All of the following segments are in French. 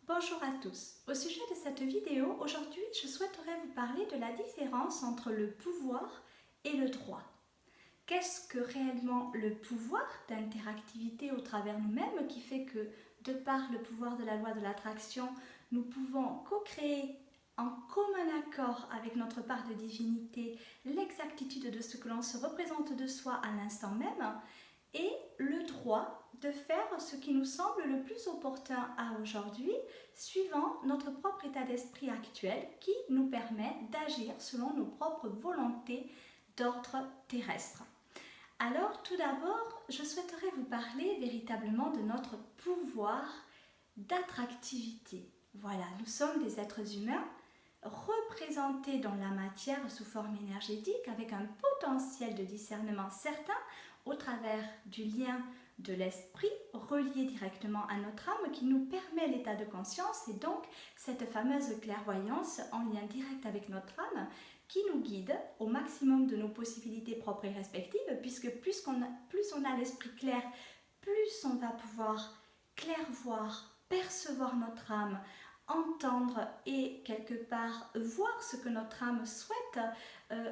Bonjour à tous. Au sujet de cette vidéo, aujourd'hui, je souhaiterais vous parler de la différence entre le pouvoir et le droit. Qu'est-ce que réellement le pouvoir d'interactivité au travers nous-mêmes qui fait que, de par le pouvoir de la loi de l'attraction, nous pouvons co-créer en commun accord avec notre part de divinité l'exactitude de ce que l'on se représente de soi à l'instant même, et le droit de faire ce qui nous semble le plus opportun à aujourd'hui, suivant notre propre état d'esprit actuel qui nous permet d'agir selon nos propres volontés d'ordre terrestre. Alors tout d'abord, je souhaiterais vous parler véritablement de notre pouvoir d'attractivité. Voilà, nous sommes des êtres humains représentés dans la matière sous forme énergétique avec un potentiel de discernement certain au travers du lien de l'esprit relié directement à notre âme qui nous permet l'état de conscience et donc cette fameuse clairvoyance en lien direct avec notre âme qui nous guide au maximum de nos possibilités propres et respectives puisque plus on a l'esprit clair, plus on va pouvoir clairvoir, percevoir notre âme, entendre et quelque part voir ce que notre âme souhaite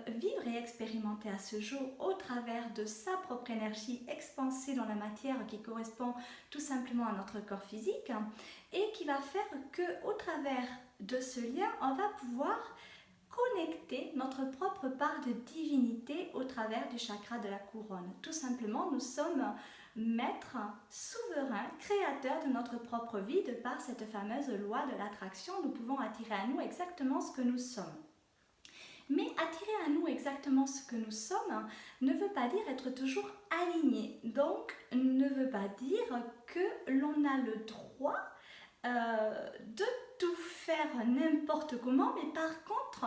vivre et expérimenter à ce jour au travers de sa propre énergie expansée dans la matière qui correspond tout simplement à notre corps physique et qui va faire que au travers de ce lien on va pouvoir connecter notre propre part de divinité au travers du chakra de la couronne. Tout simplement, nous sommes maîtres, souverains, créateurs de notre propre vie de par cette fameuse loi de l'attraction. Nous pouvons attirer à nous exactement ce que nous sommes. Mais attirer à nous exactement ce que nous sommes ne veut pas dire être toujours aligné. Donc, ne veut pas dire que l'on a le droit de tout faire n'importe comment, mais par contre,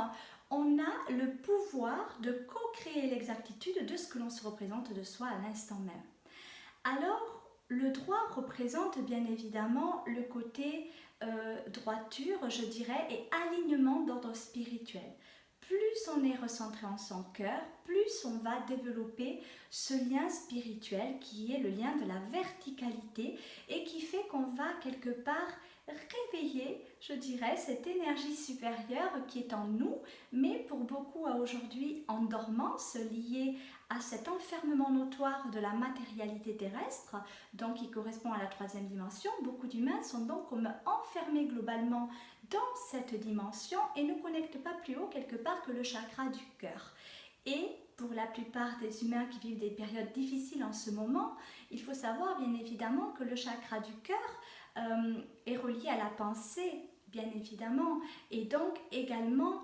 on a le pouvoir de co-créer l'exactitude de ce que l'on se représente de soi à l'instant même. Alors, le droit représente bien évidemment le côté droiture, je dirais, et alignement d'ordre spirituel. Plus on est recentré en son cœur, plus on va développer ce lien spirituel qui est le lien de la verticalité et qui fait qu'on va quelque part réveiller, je dirais, cette énergie supérieure qui est en nous, mais pour beaucoup à aujourd'hui en dormance, liée à cet enfermement notoire de la matérialité terrestre, donc qui correspond à la troisième dimension. Beaucoup d'humains sont donc comme enfermés globalement dans cette dimension et ne connectent pas plus haut quelque part que le chakra du cœur. Et pour la plupart des humains qui vivent des périodes difficiles en ce moment, il faut savoir bien évidemment que le chakra du cœur est relié à la pensée, bien évidemment, et donc également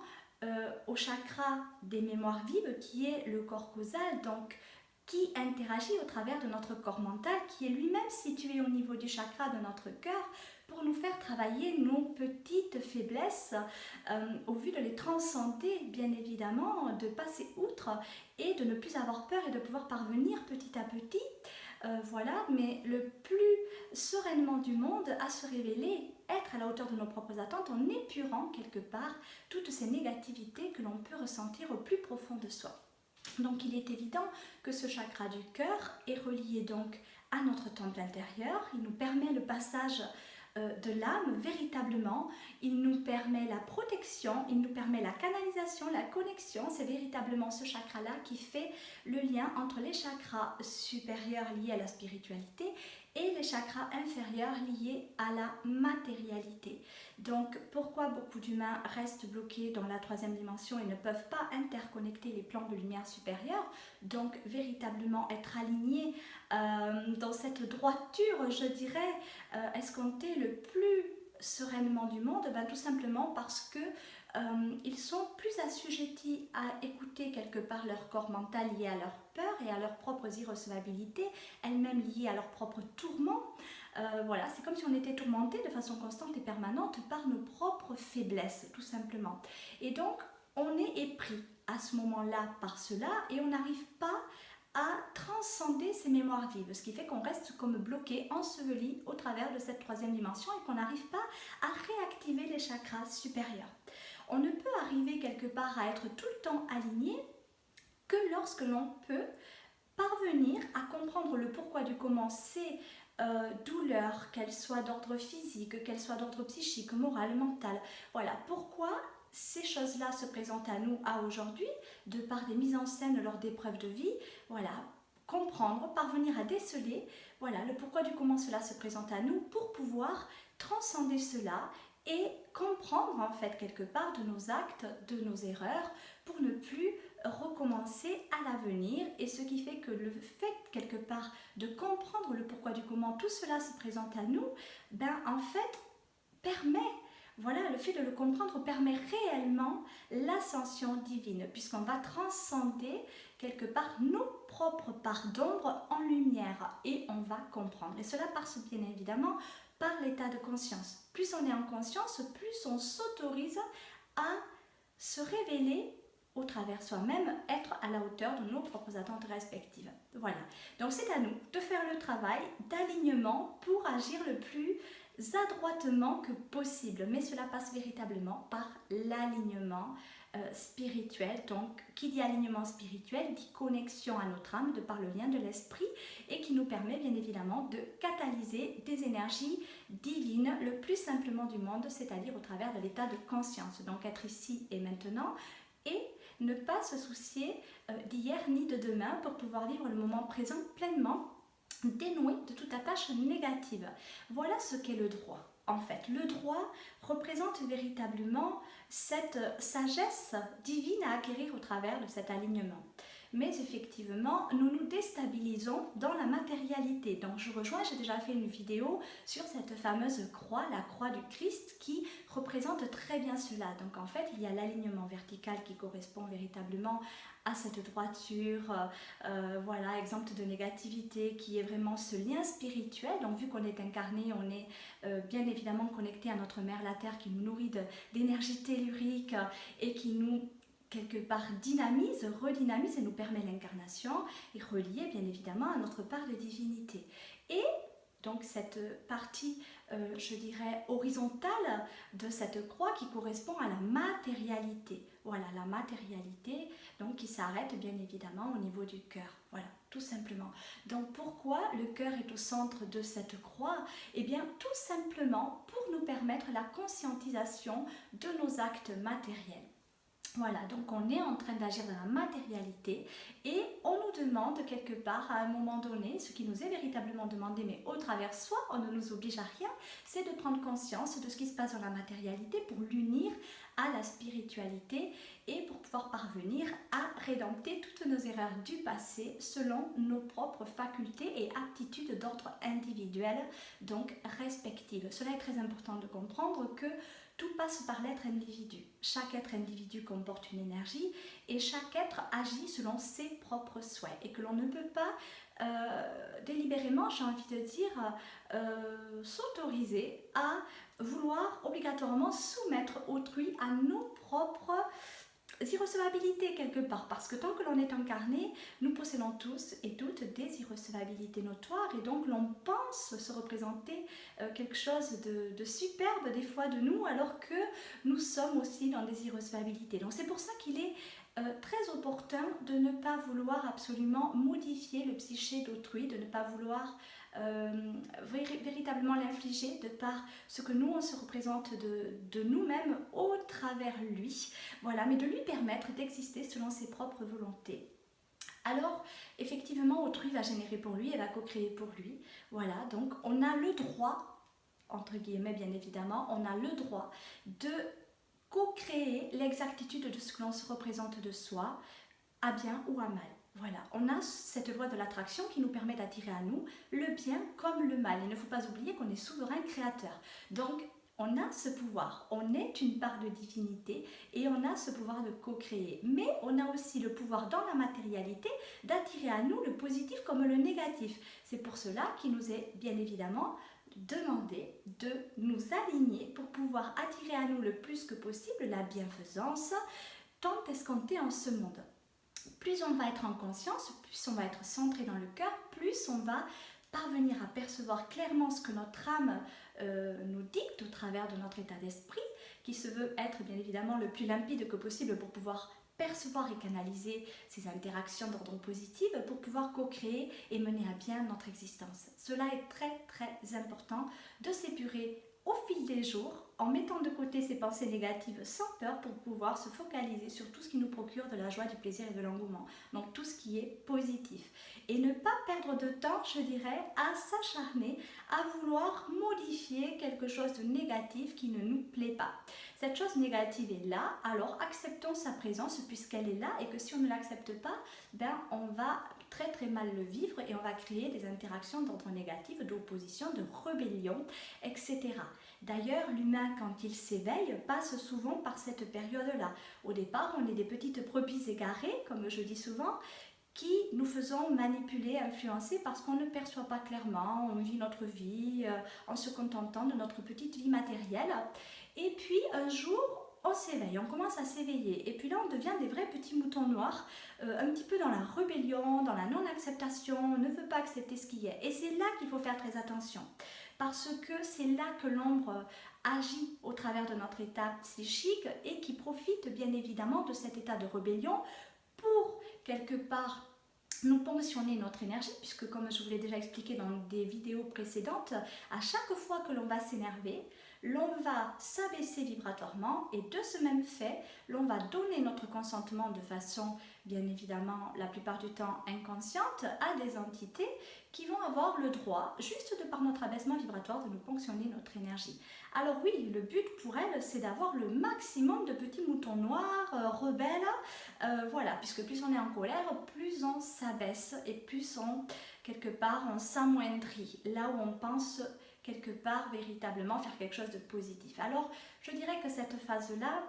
au chakra des mémoires vives qui est le corps causal, donc qui interagit au travers de notre corps mental qui est lui-même situé au niveau du chakra de notre cœur pour nous faire travailler nos petites faiblesses au vu de les transcender bien évidemment, de passer outre et de ne plus avoir peur et de pouvoir parvenir petit à petit voilà, mais le plus sereinement du monde à se révéler, être à la hauteur de nos propres attentes en épurant quelque part toutes ces négativités que l'on peut ressentir au plus profond de soi. Donc il est évident que ce chakra du cœur est relié donc à notre temple intérieur, il nous permet le passage de l'âme véritablement, il nous permet la protection, il nous permet la canalisation, la connexion, c'est véritablement ce chakra-là qui fait le lien entre les chakras supérieurs liés à la spiritualité et les chakras inférieurs liés à la matérialité. Donc pourquoi beaucoup d'humains restent bloqués dans la troisième dimension et ne peuvent pas interconnecter les plans de lumière supérieure, donc véritablement être alignés dans cette droiture, je dirais, escomptée le plus sereinement du monde, tout simplement parce que ils sont plus assujettis à écouter quelque part leur corps mental lié à leur peur et à leurs propres irrecevabilités, elles-mêmes liées à leurs propres tourments. Voilà, c'est comme si on était tourmenté de façon constante et permanente par nos propres faiblesses, tout simplement. Et donc, on est épris à ce moment-là par cela et on n'arrive pas à transcender ces mémoires vives, ce qui fait qu'on reste comme bloqué, enseveli au travers de cette troisième dimension et qu'on n'arrive pas à réactiver les chakras supérieurs. On ne peut arriver quelque part à être tout le temps aligné que lorsque l'on peut parvenir à comprendre le pourquoi du comment c'est douleur, qu'elle soit d'ordre physique, qu'elle soit d'ordre psychique, moral, mental. Voilà, pourquoi ces choses-là se présentent à nous à aujourd'hui, de par des mises en scène lors d'épreuves de vie. Voilà, comprendre, parvenir à déceler, voilà, le pourquoi du comment cela se présente à nous pour pouvoir transcender cela et comprendre en fait quelque part de nos actes, de nos erreurs, pour ne plus recommencer à l'avenir. Et ce qui fait que le fait quelque part de comprendre le pourquoi du comment tout cela se présente à nous, ben en fait permet, voilà, le fait de le comprendre permet réellement l'ascension divine, puisqu'on va transcender quelque part nos propres parts d'ombre en lumière et on va comprendre. Et cela passe bien évidemment par l'état de conscience. Plus on est en conscience, plus on s'autorise à se révéler au travers soi-même, être à la hauteur de nos propres attentes respectives. Voilà. Donc c'est à nous de faire le travail d'alignement pour agir le plus adroitement que possible. Mais cela passe véritablement par l'alignement spirituel. Donc, qui dit alignement spirituel dit connexion à notre âme de par le lien de l'esprit et qui nous permet bien évidemment de catalyser des énergies divines le plus simplement du monde, c'est-à-dire au travers de l'état de conscience. Donc, être ici et maintenant et ne pas se soucier d'hier ni de demain pour pouvoir vivre le moment présent pleinement, dénoué de toute attache négative. Voilà ce qu'est le droit. En fait, le droit représente véritablement cette sagesse divine à acquérir au travers de cet alignement. Mais effectivement, nous nous déstabilisons dans la matérialité. Donc je rejoins, j'ai déjà fait une vidéo sur cette fameuse croix, la croix du Christ, qui représente très bien cela. Donc en fait, il y a l'alignement vertical qui correspond véritablement à cette droiture, voilà, exempte de négativité, qui est vraiment ce lien spirituel. Donc vu qu'on est incarné, on est bien évidemment connecté à notre mère la terre qui nous nourrit d'énergie tellurique et qui nous quelque part dynamise, redynamise et nous permet l'incarnation et relié bien évidemment à notre part de divinité. Et donc cette partie, je dirais, horizontale de cette croix qui correspond à la matérialité. Voilà, la matérialité donc qui s'arrête bien évidemment au niveau du cœur. Voilà, tout simplement. Donc pourquoi le cœur est au centre de cette croix? Eh bien tout simplement pour nous permettre la conscientisation de nos actes matériels. Voilà, donc on est en train d'agir dans la matérialité et on nous demande quelque part à un moment donné, ce qui nous est véritablement demandé, mais au travers soi, on ne nous oblige à rien, c'est de prendre conscience de ce qui se passe dans la matérialité pour l'unir à la spiritualité et pour pouvoir parvenir à rédempter toutes nos erreurs du passé selon nos propres facultés et aptitudes d'ordre individuel, donc respectives. Cela est très important de comprendre que tout passe par l'être individu. Chaque être individu comporte une énergie et chaque être agit selon ses propres souhaits et que l'on ne peut pas délibérément, j'ai envie de dire, s'autoriser à vouloir obligatoirement soumettre autrui à nos propres irrecevabilités quelque part, parce que tant que l'on est incarné, nous possédons tous et toutes des irrecevabilités notoires et donc l'on pense se représenter quelque chose de superbe des fois de nous alors que nous sommes aussi dans des irrecevabilités. Donc c'est pour ça qu'il est très opportun de ne pas vouloir absolument modifier le psyché d'autrui, de ne pas vouloir véritablement l'infliger de par ce que nous on se représente de nous-mêmes au travers lui, voilà, mais de lui permettre d'exister selon ses propres volontés. Alors effectivement autrui va générer pour lui et va co-créer pour lui, voilà, donc on a le droit, entre guillemets bien évidemment, on a le droit de co-créer l'exactitude de ce que l'on se représente de soi, à bien ou à mal. Voilà, on a cette loi de l'attraction qui nous permet d'attirer à nous le bien comme le mal. Il ne faut pas oublier qu'on est souverain créateur. Donc, on a ce pouvoir, on est une part de divinité et on a ce pouvoir de co-créer. Mais on a aussi le pouvoir dans la matérialité d'attirer à nous le positif comme le négatif. C'est pour cela qu'il nous est bien évidemment demandé de nous aligner pour pouvoir attirer à nous le plus que possible la bienfaisance tant escomptée en ce monde. Plus on va être en conscience, plus on va être centré dans le cœur, plus on va parvenir à percevoir clairement ce que notre âme nous dicte au travers de notre état d'esprit, qui se veut être bien évidemment le plus limpide que possible pour pouvoir percevoir et canaliser ces interactions d'ordre positif pour pouvoir co-créer et mener à bien notre existence. Cela est très très important de s'épurer au fil des jours en mettant de côté ces pensées négatives sans peur pour pouvoir se focaliser sur tout ce qui nous procure de la joie, du plaisir et de l'engouement. Donc tout ce qui est positif. Et ne pas perdre de temps, je dirais, à s'acharner, à vouloir modifier quelque chose de négatif qui ne nous plaît pas. Cette chose négative est là, alors acceptons sa présence puisqu'elle est là et que si on ne l'accepte pas, ben on va très très mal le vivre et on va créer des interactions d'ordre négatif, d'opposition, de rébellion, etc. D'ailleurs, l'humain, quand il s'éveille, passe souvent par cette période-là. Au départ, on est des petites brebis égarées, comme je dis souvent, qui nous faisons manipuler, influencer parce qu'on ne perçoit pas clairement, on vit notre vie en se contentant de notre petite vie matérielle. Et puis un jour, on s'éveille, on commence à s'éveiller. Et puis là, on devient des vrais petits moutons noirs, un petit peu dans la rébellion, dans la non-acceptation, on ne veut pas accepter ce qui est. Et c'est là qu'il faut faire très attention. Parce que c'est là que l'ombre agit au travers de notre état psychique et qui profite bien évidemment de cet état de rébellion pour quelque part nous ponctionner notre énergie, puisque comme je vous l'ai déjà expliqué dans des vidéos précédentes, à chaque fois que l'on va s'énerver, l'on va s'abaisser vibratoirement et de ce même fait, l'on va donner notre consentement de façon, bien évidemment, la plupart du temps inconsciente, à des entités qui vont avoir le droit, juste de par notre abaissement vibratoire, de nous ponctionner notre énergie. Alors oui, le but pour elles, c'est d'avoir le maximum de petits moutons noirs, rebelles, voilà, puisque plus on est en colère, plus on s'abaisse et plus on, quelque part, on s'amoindrit, là où on pense quelque part véritablement faire quelque chose de positif. Alors, je dirais que cette phase-là,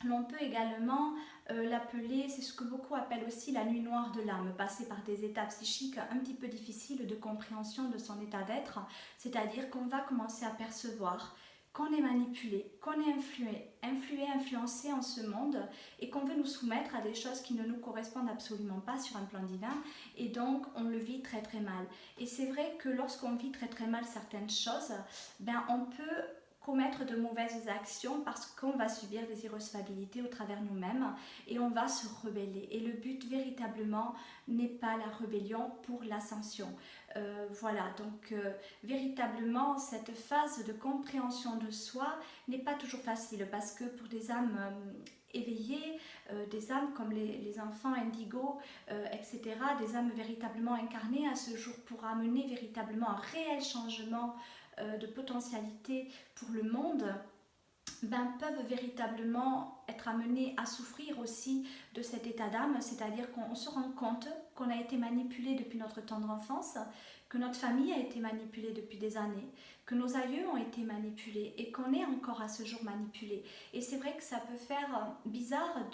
l'on peut également l'appeler, c'est ce que beaucoup appellent aussi la nuit noire de l'âme, passer par des états psychiques un petit peu difficiles de compréhension de son état d'être, c'est-à-dire qu'on va commencer à percevoir qu'on est manipulé, qu'on est influencé en ce monde et qu'on veut nous soumettre à des choses qui ne nous correspondent absolument pas sur un plan divin et donc on le vit très très mal. Et c'est vrai que lorsqu'on vit très très mal certaines choses, ben on peut commettre de mauvaises actions parce qu'on va subir des irrecevabilités au travers nous-mêmes et on va se rebeller. Et le but véritablement n'est pas la rébellion pour l'ascension. Voilà, donc véritablement cette phase de compréhension de soi n'est pas toujours facile parce que pour des âmes éveillées, des âmes comme les enfants indigo, etc., des âmes véritablement incarnées à ce jour pour amener véritablement un réel changement de potentialité pour le monde, ben, peuvent véritablement être amenés à souffrir aussi de cet état d'âme, c'est-à-dire qu'on se rend compte qu'on a été manipulé depuis notre tendre enfance, que notre famille a été manipulée depuis des années, que nos aïeux ont été manipulés et qu'on est encore à ce jour manipulé. Et c'est vrai que ça peut faire bizarre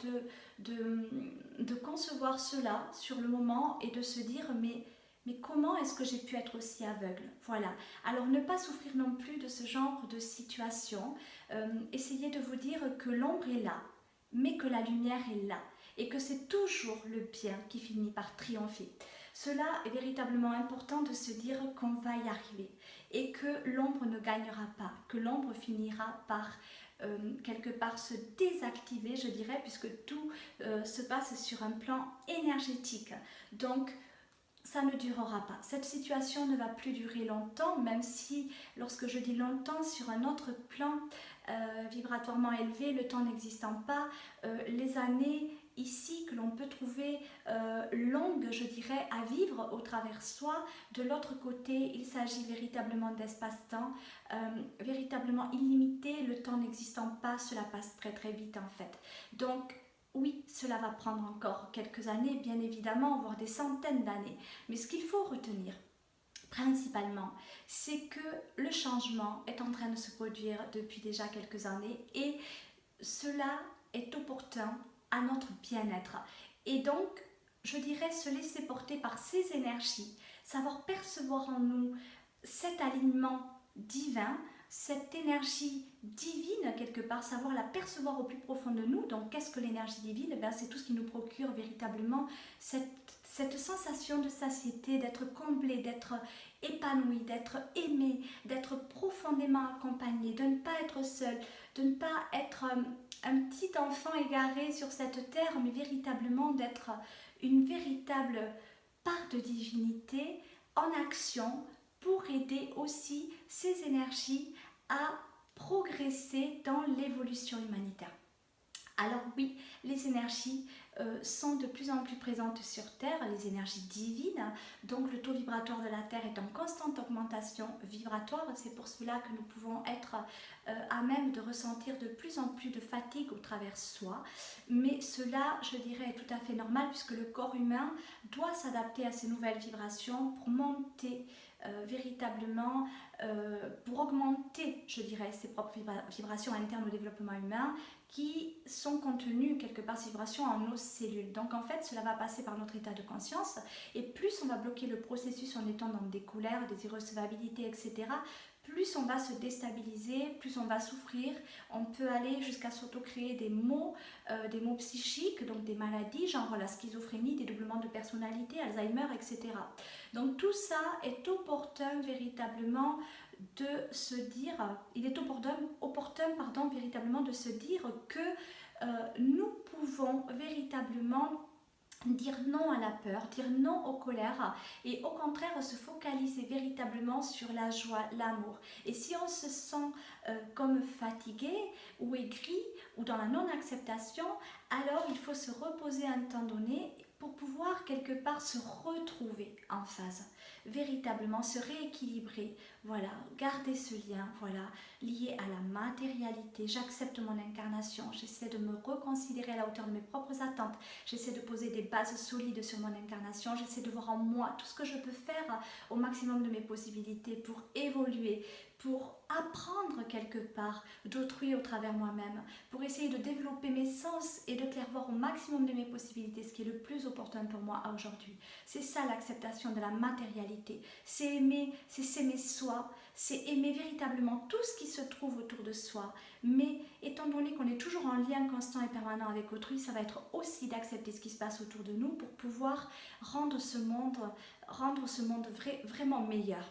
de concevoir cela sur le moment et de se dire mais comment est-ce que j'ai pu être aussi aveugle? Voilà. Alors ne pas souffrir non plus de ce genre de situation. Essayez de vous dire que l'ombre est là, mais que la lumière est là. Et que c'est toujours le bien qui finit par triompher. Cela est véritablement important de se dire qu'on va y arriver. Et que l'ombre ne gagnera pas. Que l'ombre finira par quelque part se désactiver, je dirais, puisque tout se passe sur un plan énergétique. Donc, ça ne durera pas. Cette situation ne va plus durer longtemps, même si, lorsque je dis longtemps, sur un autre plan vibratoirement élevé, le temps n'existant pas, les années ici que l'on peut trouver longues, je dirais, à vivre au travers soi, de l'autre côté, il s'agit véritablement d'espace-temps, véritablement illimité, le temps n'existant pas, cela passe très très vite en fait. Donc, oui, cela va prendre encore quelques années, bien évidemment, voire des centaines d'années. Mais ce qu'il faut retenir, principalement, c'est que le changement est en train de se produire depuis déjà quelques années et cela est opportun à notre bien-être. Et donc, je dirais se laisser porter par ces énergies, savoir percevoir en nous cet alignement divin, cette énergie divine quelque part, savoir la percevoir au plus profond de nous. Donc qu'est-ce que l'énergie divine? C'est tout ce qui nous procure véritablement cette cette sensation de satiété, d'être comblé, d'être épanoui, d'être aimé, d'être profondément accompagné, de ne pas être seul, de ne pas être un petit enfant égaré sur cette terre, mais véritablement d'être une véritable part de divinité en action pour aider aussi ces énergies à progresser dans l'évolution humanitaire. Alors oui, les énergies sont de plus en plus présentes sur Terre, les énergies divines, donc le taux vibratoire de la Terre est en constante augmentation vibratoire, c'est pour cela que nous pouvons être à même de ressentir de plus en plus de fatigue au travers soi, mais cela, je dirais, est tout à fait normal puisque le corps humain doit s'adapter à ces nouvelles vibrations pour monter véritablement, pour augmenter, je dirais, ses propres vibrations internes au développement humain qui sont contenues quelque part ces vibrations en nos cellules. Donc en fait, cela va passer par notre état de conscience et plus on va bloquer le processus en étant dans des colères, des irrecevabilités, etc., plus on va se déstabiliser, plus on va souffrir, on peut aller jusqu'à s'auto-créer des maux psychiques, donc des maladies, genre la schizophrénie, des doublements de personnalité, Alzheimer, etc. Donc tout ça est opportun véritablement de se dire, il est opportun véritablement de se dire que nous pouvons véritablement dire non à la peur, dire non aux colères et au contraire se focaliser véritablement sur la joie, l'amour. Et si on se sent comme fatigué ou aigri ou dans la non-acceptation, alors il faut se reposer un temps donné pour pouvoir quelque part se retrouver en phase, véritablement se rééquilibrer, voilà, garder ce lien, voilà, lié à la matérialité. J'accepte mon incarnation, j'essaie de me reconsidérer à la hauteur de mes propres attentes, j'essaie de poser des bases solides sur mon incarnation, j'essaie de voir en moi tout ce que je peux faire au maximum de mes possibilités pour évoluer, pour apprendre quelque part d'autrui au travers moi-même, pour essayer de développer mes sens et de clairvoir au maximum de mes possibilités, ce qui est le plus opportun pour moi aujourd'hui. C'est ça l'acceptation de la matérialité, c'est aimer, c'est s'aimer soi, c'est aimer véritablement tout ce qui se trouve autour de soi, mais étant donné qu'on est toujours en lien constant et permanent avec autrui, ça va être aussi d'accepter ce qui se passe autour de nous pour pouvoir rendre ce monde vraiment meilleur.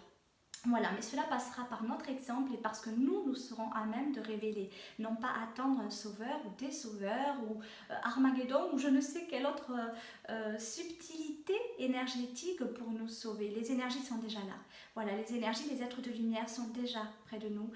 Voilà, mais cela passera par notre exemple et parce que nous serons à même de révéler, non pas attendre un sauveur ou des sauveurs ou Armageddon ou je ne sais quelle autre subtilité énergétique pour nous sauver. Les énergies sont déjà là. Voilà, les énergies, les êtres de lumière sont déjà près de nous.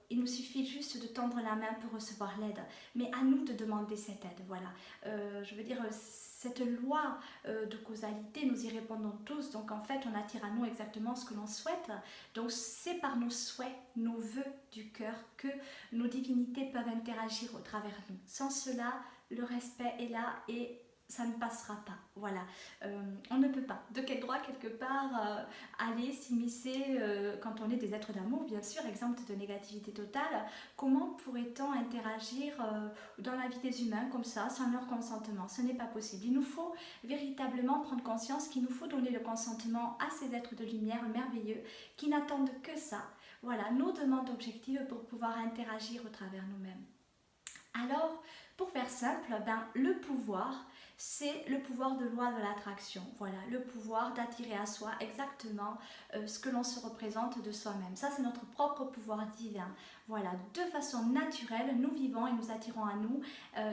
Il nous suffit juste de tendre la main pour recevoir l'aide, mais à nous de demander cette aide. Voilà, je veux dire, cette loi de causalité, nous y répondons tous, donc en fait on attire à nous exactement ce que l'on souhaite, donc c'est par nos souhaits, nos vœux du cœur que nos divinités peuvent interagir au travers de nous. Sans cela, le respect est là et ça ne passera pas, voilà, on ne peut pas, de quel droit quelque part aller s'immiscer quand on est des êtres d'amour, bien sûr, exempt de négativité totale. Comment pourrait-on interagir dans la vie des humains comme ça, sans leur consentement? Ce n'est pas possible. Il nous faut véritablement prendre conscience qu'il nous faut donner le consentement à ces êtres de lumière merveilleux qui n'attendent que ça, voilà, nos demandes objectives pour pouvoir interagir au travers nous-mêmes. Alors, pour faire simple, le pouvoir, c'est le pouvoir de loi de l'attraction. Voilà, le pouvoir d'attirer à soi exactement ce que l'on se représente de soi-même. Ça, c'est notre propre pouvoir divin. Voilà, de façon naturelle, nous vivons et nous attirons à nous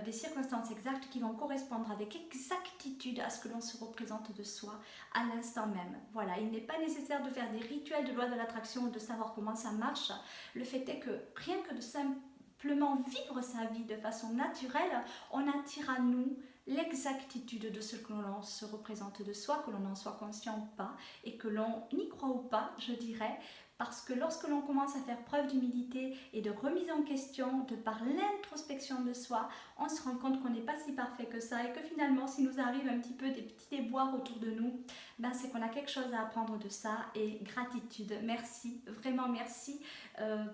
des circonstances exactes qui vont correspondre avec exactitude à ce que l'on se représente de soi à l'instant même. Voilà, il n'est pas nécessaire de faire des rituels de loi de l'attraction ou de savoir comment ça marche. Le fait est que rien que de simplement vivre sa vie de façon naturelle, on attire à nous l'exactitude de ce que l'on se représente de soi, que l'on en soit conscient ou pas, et que l'on y croit ou pas, je dirais, parce que lorsque l'on commence à faire preuve d'humilité et de remise en question, de par l'introspection de soi, on se rend compte qu'on n'est pas si parfait que ça et que finalement, s'il nous arrive un petit peu des petits déboires autour de nous, c'est qu'on a quelque chose à apprendre de ça et gratitude, merci, vraiment merci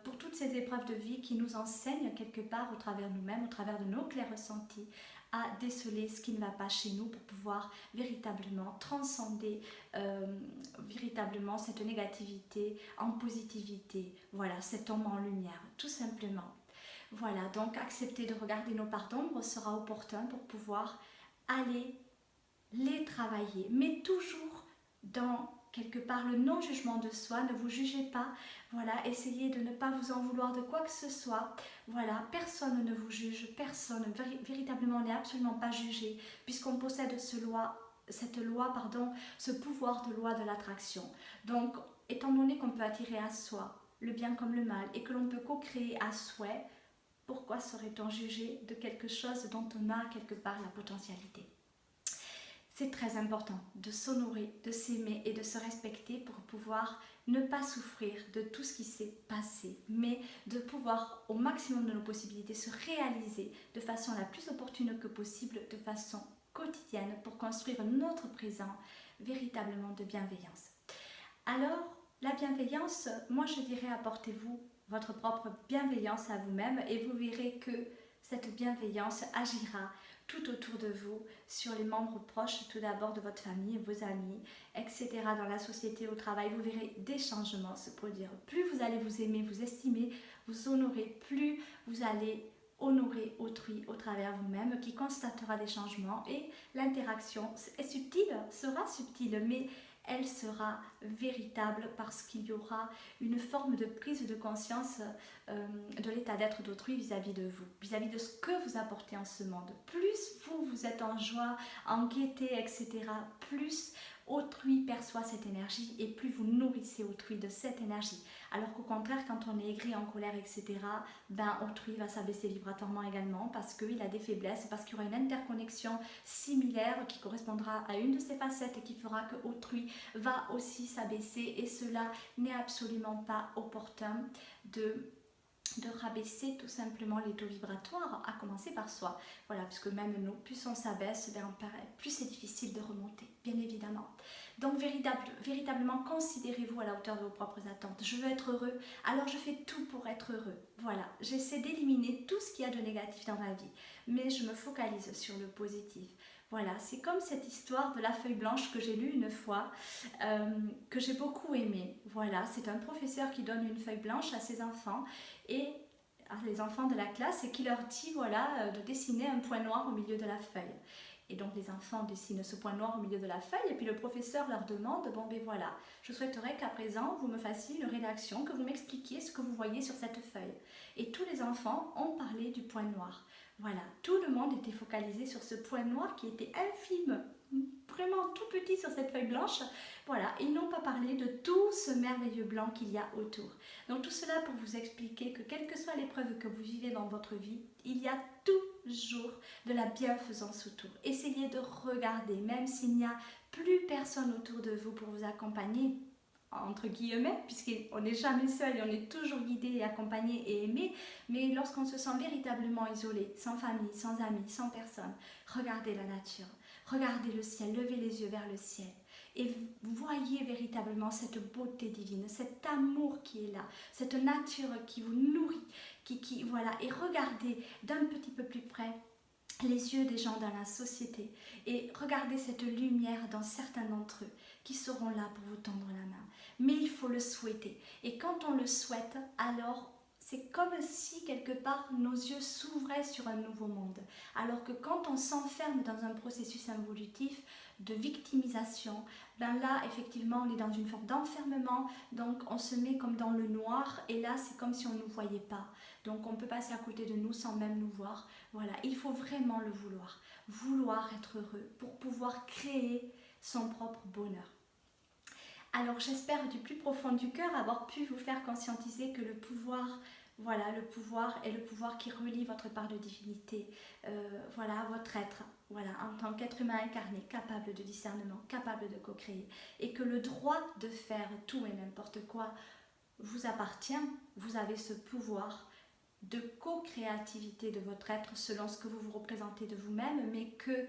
pour toutes ces épreuves de vie qui nous enseignent quelque part au travers de nous-mêmes, au travers de nos clairs ressentis, à déceler ce qui ne va pas chez nous pour pouvoir véritablement transcender véritablement cette négativité en positivité, voilà, cette ombre en lumière, tout simplement. Voilà, donc accepter de regarder nos parts d'ombre sera opportun pour pouvoir aller les travailler, mais toujours dans quelque part le non-jugement de soi. Ne vous jugez pas, voilà, essayez de ne pas vous en vouloir de quoi que ce soit, voilà, personne ne vous juge, personne, véritablement on n'est absolument pas jugé, puisqu'on possède ce pouvoir de loi de l'attraction. Donc, étant donné qu'on peut attirer à soi le bien comme le mal, et que l'on peut co-créer à souhait, pourquoi serait-on jugé de quelque chose dont on a quelque part la potentialité? C'est très important de s'honorer, de s'aimer et de se respecter pour pouvoir ne pas souffrir de tout ce qui s'est passé, mais de pouvoir au maximum de nos possibilités se réaliser de façon la plus opportune que possible, de façon quotidienne, pour construire notre présent véritablement de bienveillance. Alors, la bienveillance, moi je dirais apportez-vous votre propre bienveillance à vous-même et vous verrez que cette bienveillance agira tout autour de vous, sur les membres proches tout d'abord de votre famille, vos amis, etc. Dans la société, au travail, vous verrez des changements se produire. Plus vous allez vous aimer, vous estimer, vous honorer, plus vous allez honorer autrui au travers vous-même qui constatera des changements et l'interaction est subtile, sera subtile, mais elle sera véritable parce qu'il y aura une forme de prise de conscience de l'état d'être d'autrui vis-à-vis de vous, vis-à-vis de ce que vous apportez en ce monde. Plus vous êtes en joie, en gaieté, etc., plus autrui perçoit cette énergie et plus vous nourrissez autrui de cette énergie. Alors qu'au contraire, quand on est aigri, en colère, etc., autrui va s'abaisser vibratoirement également parce qu'il a des faiblesses, parce qu'il y aura une interconnexion similaire qui correspondra à une de ses facettes et qui fera que autrui va aussi s'abaisser, et cela n'est absolument pas opportun de rabaisser tout simplement les taux vibratoires, à commencer par soi. Voilà, parce que même nous, plus on s'abaisse, plus c'est difficile de remonter, bien évidemment. Donc véritablement, considérez-vous à la hauteur de vos propres attentes. Je veux être heureux, alors je fais tout pour être heureux. Voilà, j'essaie d'éliminer tout ce qu'il y a de négatif dans ma vie, mais je me focalise sur le positif. Voilà, c'est comme cette histoire de la feuille blanche que j'ai lue une fois, que j'ai beaucoup aimée. Voilà, c'est un professeur qui donne une feuille blanche à ses enfants et à les enfants de la classe et qui leur dit voilà, de dessiner un point noir au milieu de la feuille. Et donc les enfants dessinent ce point noir au milieu de la feuille et puis le professeur leur demande bon ben voilà, je souhaiterais qu'à présent vous me fassiez une rédaction, que vous m'expliquiez ce que vous voyez sur cette feuille. Et tous les enfants ont parlé du point noir. Voilà, tout le monde était focalisé sur ce point noir qui était infime, vraiment tout petit sur cette feuille blanche. Voilà, ils n'ont pas parlé de tout ce merveilleux blanc qu'il y a autour. Donc tout cela pour vous expliquer que quelle que soit l'épreuve que vous vivez dans votre vie, il y a toujours de la bienfaisance autour. Essayez de regarder, même s'il n'y a plus personne autour de vous pour vous accompagner, entre guillemets, puisqu'on n'est jamais seul et on est toujours guidé et accompagné et aimé, mais lorsqu'on se sent véritablement isolé, sans famille, sans amis, sans personne, regardez la nature, regardez le ciel, levez les yeux vers le ciel et voyez véritablement cette beauté divine, cet amour qui est là, cette nature qui vous nourrit, voilà, et regardez d'un petit peu plus près les yeux des gens dans la société et regardez cette lumière dans certains d'entre eux qui seront là pour vous tendre la main. Mais il faut le souhaiter. Et quand on le souhaite, alors c'est comme si quelque part nos yeux s'ouvraient sur un nouveau monde. Alors que quand on s'enferme dans un processus involutif de victimisation, là effectivement on est dans une forme d'enfermement, donc on se met comme dans le noir et là c'est comme si on ne nous voyait pas. Donc on peut passer à côté de nous sans même nous voir. Voilà, il faut vraiment le vouloir être heureux pour pouvoir créer son propre bonheur. Alors j'espère du plus profond du cœur avoir pu vous faire conscientiser que le pouvoir, voilà, le pouvoir est le pouvoir qui relie votre part de divinité, voilà, votre être, voilà, en tant qu'être humain incarné, capable de discernement, capable de co-créer, et que le droit de faire tout et n'importe quoi vous appartient. Vous avez ce pouvoir de co-créativité de votre être selon ce que vous vous représentez de vous-même, mais que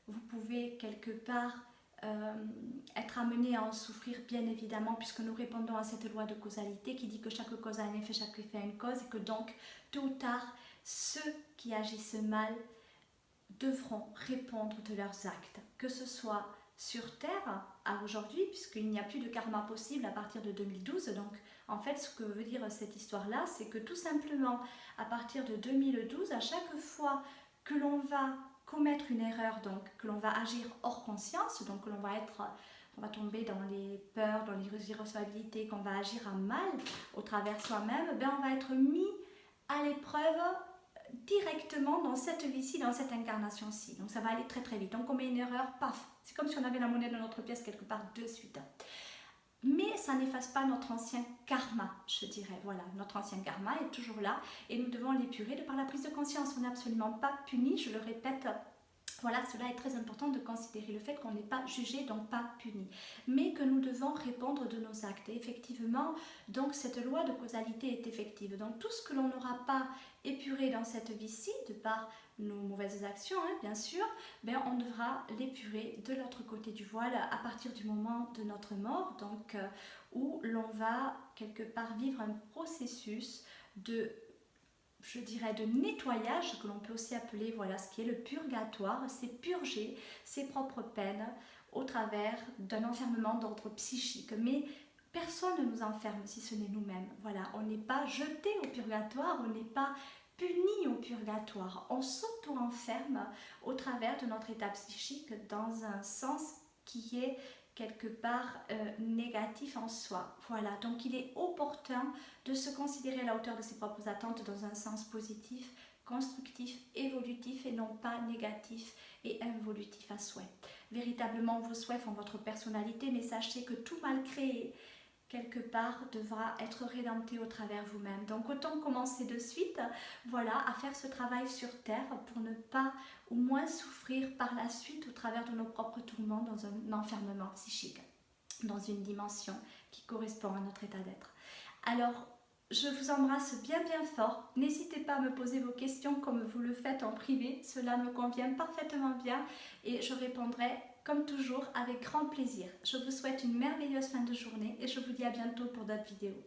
vous pouvez quelque part être amené à en souffrir, bien évidemment, puisque nous répondons à cette loi de causalité qui dit que chaque cause a un effet, chaque effet a une cause, et que donc, tôt ou tard, ceux qui agissent mal devront répondre de leurs actes, que ce soit sur Terre à aujourd'hui, puisqu'il n'y a plus de karma possible à partir de 2012. Donc en fait ce que veut dire cette histoire là, c'est que tout simplement à partir de 2012, à chaque fois que l'on va commettre une erreur, donc que l'on va agir hors conscience, donc que l'on va tomber dans les peurs, dans les irrecevabilités, qu'on va agir à mal au travers soi-même, ben on va être mis à l'épreuve directement dans cette vie-ci, dans cette incarnation-ci. Donc ça va aller très très vite. Donc on met une erreur, paf, c'est comme si on avait la monnaie de notre pièce quelque part de suite. Mais ça n'efface pas notre ancien karma, je dirais. Voilà, notre ancien karma est toujours là et nous devons l'épurer de par la prise de conscience. On n'est absolument pas puni, je le répète. Voilà, cela est très important de considérer le fait qu'on n'est pas jugé, donc pas puni, mais que nous devons répondre de nos actes. Et effectivement, donc cette loi de causalité est effective. Donc tout ce que l'on n'aura pas épuré dans cette vie-ci, de par nos mauvaises actions, hein, bien sûr, ben on devra l'épurer de l'autre côté du voile à partir du moment de notre mort, donc où l'on va quelque part vivre un processus de, je dirais, de nettoyage, que l'on peut aussi appeler, voilà, ce qui est le purgatoire. C'est purger ses propres peines au travers d'un enfermement d'ordre psychique. Mais personne ne nous enferme si ce n'est nous-mêmes. Voilà, on n'est pas jeté au purgatoire, on n'est pas puni au purgatoire. On s'auto-enferme au travers de notre état psychique dans un sens qui est quelque part négatif en soi. Voilà, donc il est opportun de se considérer à la hauteur de ses propres attentes dans un sens positif, constructif, évolutif et non pas négatif et involutif à souhait. Véritablement, vos souhaits font votre personnalité, mais sachez que tout mal créé, quelque part, devra être rédempté au travers vous-même. Donc autant commencer de suite, voilà, à faire ce travail sur Terre pour ne pas au moins souffrir par la suite au travers de nos propres tourments dans un enfermement psychique, dans une dimension qui correspond à notre état d'être. Alors, je vous embrasse bien bien fort. N'hésitez pas à me poser vos questions comme vous le faites en privé. Cela me convient parfaitement bien et je répondrai comme toujours avec grand plaisir. Je vous souhaite une merveilleuse fin de journée et je vous dis à bientôt pour d'autres vidéos.